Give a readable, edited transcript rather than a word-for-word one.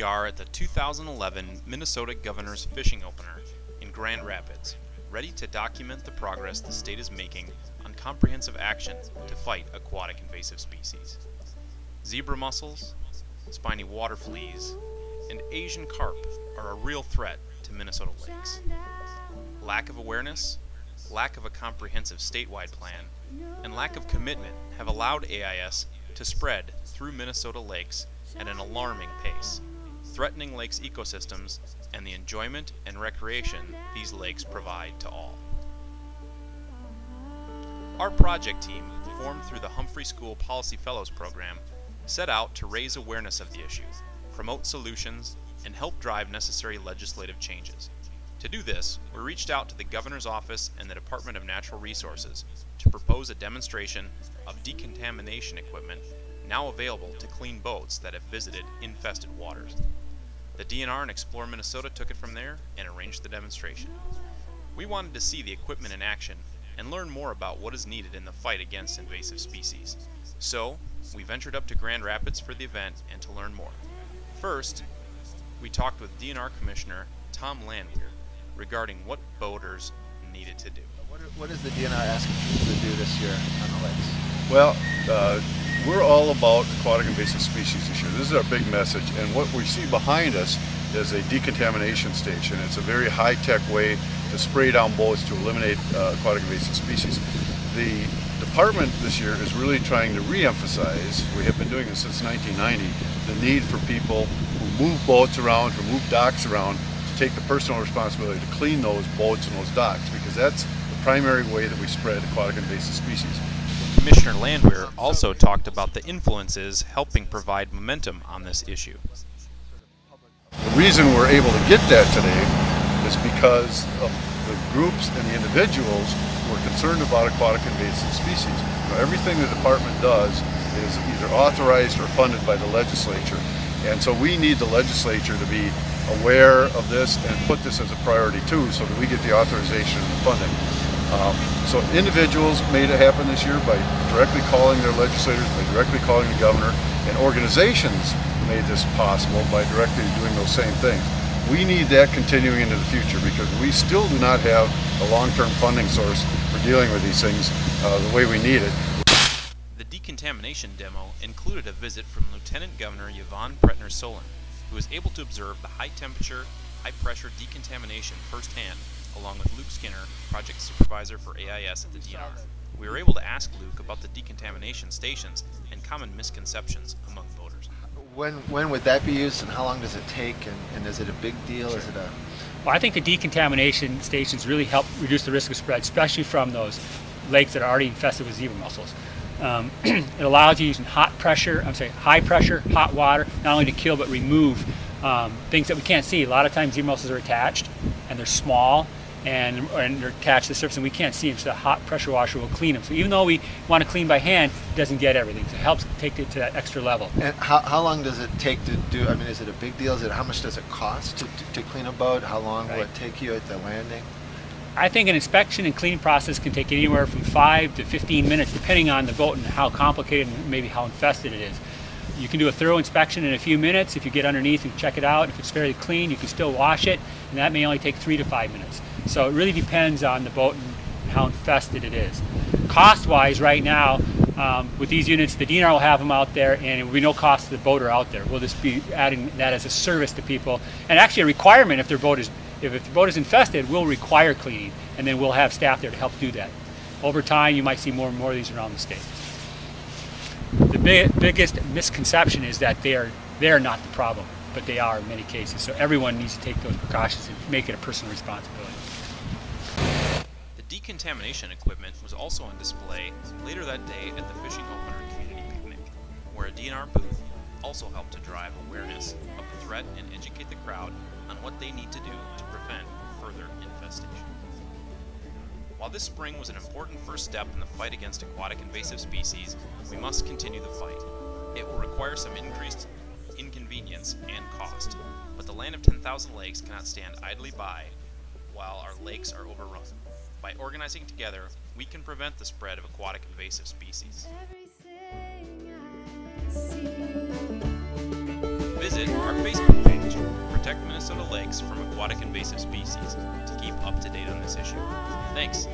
we are at the 2011 Minnesota Governor's Fishing Opener in Grand Rapids, ready to document the progress the state is making on comprehensive action to fight aquatic invasive species. Zebra mussels, spiny water fleas, and Asian carp are a real threat to Minnesota lakes. Lack of awareness, lack of a comprehensive statewide plan, and lack of commitment have allowed AIS to spread through Minnesota lakes at an alarming pace, threatening lakes' ecosystems and the enjoyment and recreation these lakes provide to all. Our project team, formed through the Humphrey School Policy Fellows Program, set out to raise awareness of the issue, promote solutions, and help drive necessary legislative changes. To do this, we reached out to the Governor's Office and the Department of Natural Resources to propose a demonstration of decontamination equipment now available to clean boats that have visited infested waters. The DNR and Explore Minnesota took it from there and arranged the demonstration. We wanted to see the equipment in action and learn more about what is needed in the fight against invasive species. So, we ventured up to Grand Rapids for the event and to learn more. First, we talked with DNR Commissioner Tom Landwehr regarding what boaters needed to do. What is the DNR asking people to do this year on the lakes? Well, we're all about aquatic invasive species this year. This is our big message, and what we see behind us is a decontamination station. It's a very high-tech way to spray down boats to eliminate aquatic invasive species. The department this year is really trying to re-emphasize, we have been doing this since 1990, the need for people who move boats around, who move docks around, to take the personal responsibility to clean those boats and those docks, because that's the primary way that we spread aquatic invasive species. Commissioner Landwehr also talked about the influences helping provide momentum on this issue. The reason we're able to get that today is because of the groups and the individuals who are concerned about aquatic invasive species. Everything the department does is either authorized or funded by the legislature, and so we need the legislature to be aware of this and put this as a priority too, so that we get the authorization and the funding. So individuals made it happen this year by directly calling their legislators, by directly calling the governor, and organizations made this possible by directly doing those same things. We need that continuing into the future because we still do not have a long-term funding source for dealing with these things the way we need it. The decontamination demo included a visit from Lieutenant Governor Yvonne Pretner-Solon, who was able to observe the high-temperature, high-pressure decontamination firsthand, along with Luke Skinner, project supervisor for AIS at the DNR. We were able to ask Luke about the decontamination stations and common misconceptions among boaters. When would that be used, and how long does it take, and is it a big deal? Sure. Is it a... Well, I think the decontamination stations really help reduce the risk of spread, especially from those lakes that are already infested with zebra mussels. It allows you using high pressure, hot water, not only to kill but remove things that we can't see. A lot of times zebra mussels are attached, and they're small, and they're attached to the surface, and we can't see them, so the hot pressure washer will clean them. So even though we want to clean by hand, it doesn't get everything. So it helps take it to that extra level. And how long does it take to do, I mean, is it a big deal? How much does it cost to clean a boat? How long will it take you at the landing? I think an inspection and cleaning process can take anywhere from 5 to 15 minutes, depending on the boat and how complicated and maybe how infested it is. You can do a thorough inspection in a few minutes. If you get underneath and check it out, if it's fairly clean, you can still wash it, and that may only take 3 to 5 minutes. So it really depends on the boat and how infested it is. Cost-wise, right now, with these units, the DNR will have them out there, and it will be no cost to the boater out there. We'll just be adding that as a service to people, and actually a requirement if the boat is infested, we'll require cleaning, and then we'll have staff there to help do that. Over time, you might see more and more of these around the state. The biggest misconception is that they are not the problem, but they are in many cases. So everyone needs to take those precautions and make it a personal responsibility. The decontamination equipment was also on display later that day at the Fishing Opener Community Picnic, where a DNR booth also helped to drive awareness of the threat and educate the crowd on what they need to do to prevent further infestation. While this spring was an important first step in the fight against aquatic invasive species, we must continue the fight. It will require some increased inconvenience and cost, but the land of 10,000 lakes cannot stand idly by while our lakes are overrun. By organizing together, we can prevent the spread of aquatic invasive species. Visit our Facebook page. protect Minnesota lakes from aquatic invasive species to keep up to date on this issue. Thanks.